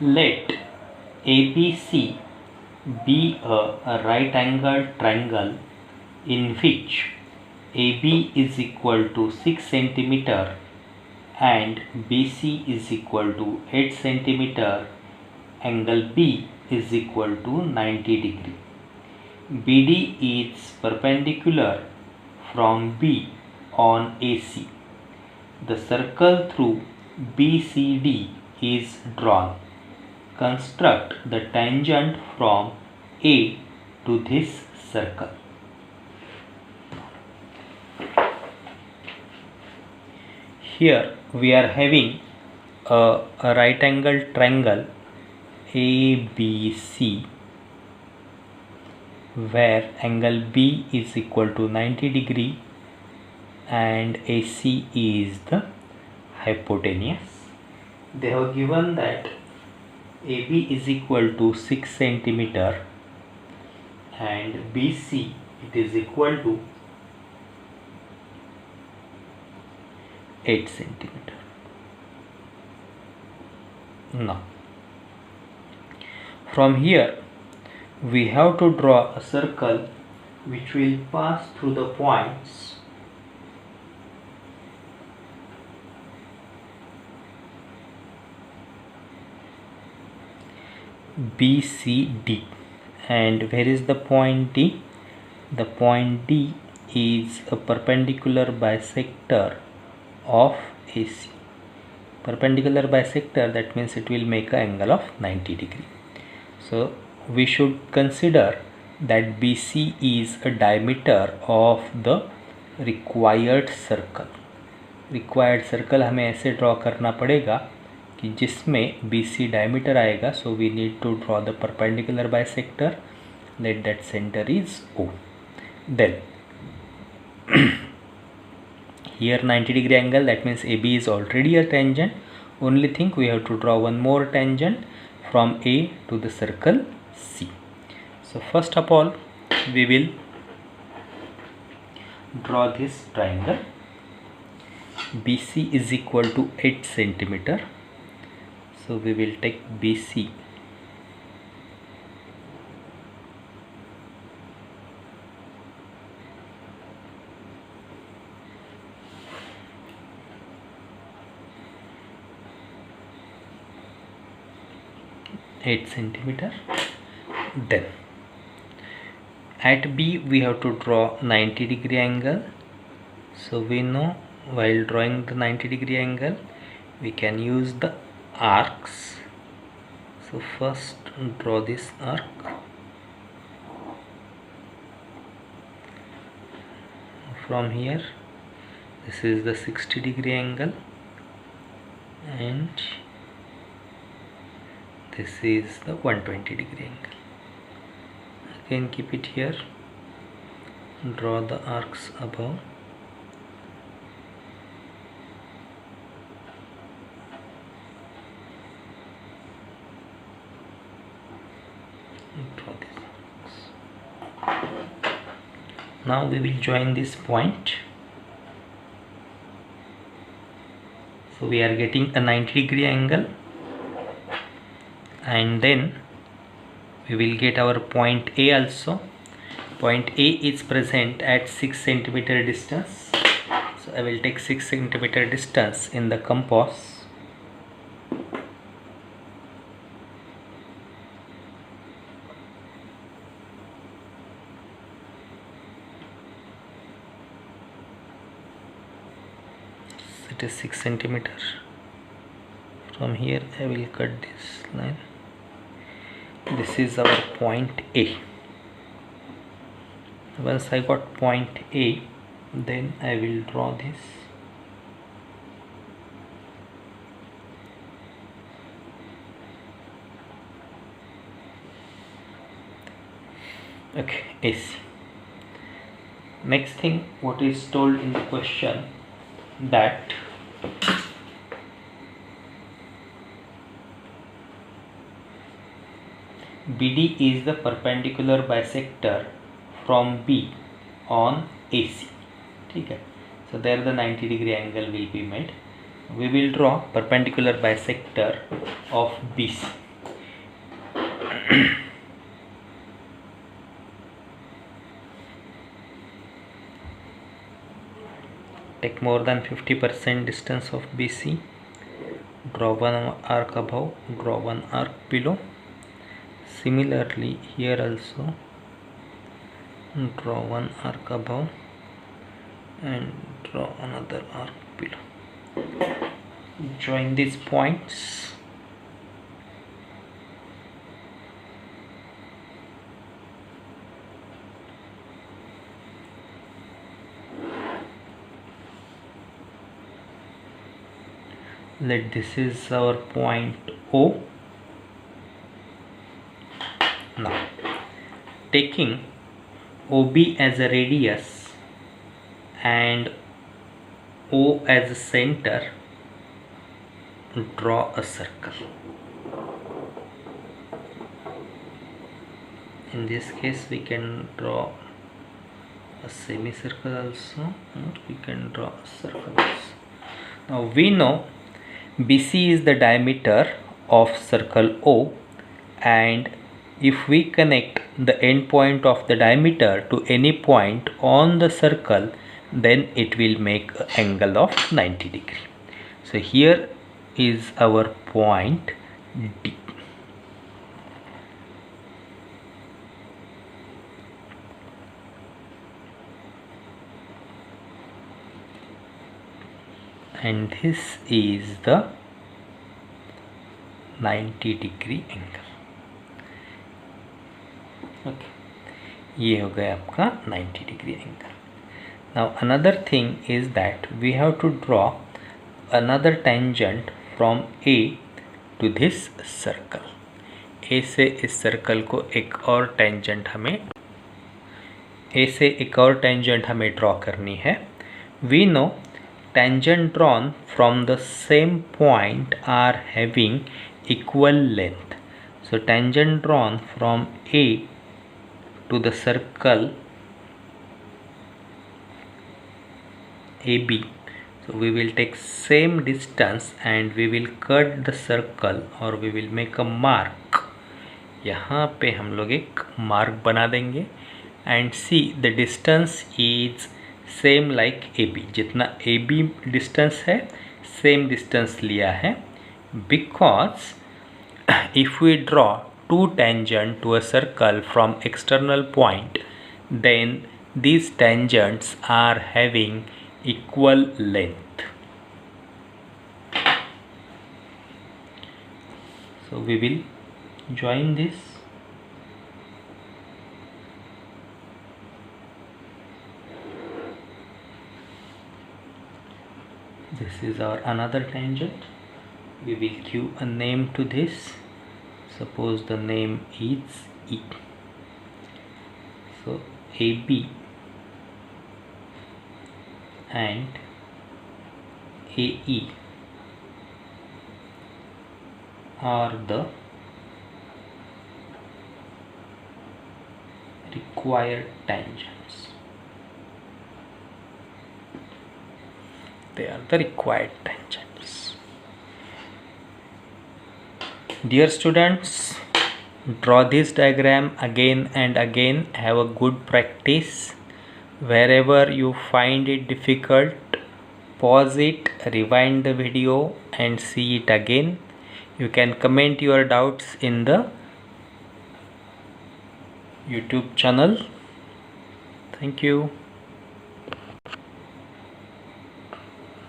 Let ABC be a right angled triangle in which AB is equal to 6 cm and BC is equal to 8 cm. Angle B is equal to 90 degree. BD is perpendicular from B on AC. The circle through BCD is drawn. Construct the tangent from A to this circle. Here we are having a right angled triangle ABC where angle B is equal to 90 degree and AC is the hypotenuse. They have given that AB is equal to 6 cm and BC it is equal to 8 cm. Now from here we have to draw a circle which will pass through the points BCD. And where is the point D? The point D is a perpendicular bisector of AC. Perpendicular bisector, that means it will make an angle of 90 degree. So we should consider that BC is a diameter of the required circle. Required circle हमें ऐसे draw करना पड़ेगा कि जिसमें BC diameter आएगा. So we need to draw the perpendicular bisector. Let that centre is O. Then here 90 degree angle, that means AB is already a tangent. Only thing we have to draw one more tangent from A to the circle C. So first of all we will draw this triangle. BC is equal to 8 cm. So we will take BC . cm. Then at B we have to draw 90 degree angle. So we know while drawing the 90 degree angle we can use the arcs. So first draw this arc. From here this is the 60 degree angle and this is the 120 degree angle. Again keep it here. Draw the arcs above. Draw these arcs. Now we will join this point. So we are getting a 90 degree angle, and then we will get our point A also. Point A is present at 6 cm distance. So I will take 6 cm distance in the compass. It is 6 cm. From here I will cut this line. This is our point A. Once I got point A, then I will draw this. Okay, AC. Next thing, what is told in the question, that BD is the perpendicular bisector from B on AC. Okay. So there the 90 degree angle will be made. We will draw perpendicular bisector of BC. take more than 50% distance of BC, draw one arc above, draw one arc below. Similarly here also draw one arc above and draw another arc below. Join these points. Let this is our point O. Now taking OB as a radius and O as a center, draw a circle. In this case we can draw a semicircle also, or we can draw a circle also. Now we know BC is the diameter of circle O, and if we connect the end point of the diameter to any point on the circle, then it will make an angle of 90 degree. So here is our point D. And this is the 90 degree angle. Okay, ये हो गया आपका 90 degree angle. Now another thing is that we have to draw another tangent from A to this circle. A से इस circle को एक और tangent हमें ड्रॉ करनी है. We know tangent drawn from the same point are having equal length. So tangent drawn from A to the circle AB, so we will take same distance and we will cut the circle or we will make a mark. यहाँ पे हम लोग एक mark बना देंगे and see the distance is same like AB. जितना AB distance है same distance लिया है, because if we draw two tangent to a circle from external point, then these tangents are having equal length. So we will join this. This is our another tangent. We will give a name to this. Suppose the name is E. So AB and AE are the required tangents. They are the required tangents. Dear students, draw this diagram again and again. Have a good practice. Wherever you find it difficult, pause it, rewind the video and see it again. You can comment your doubts in the YouTube channel. Thank you.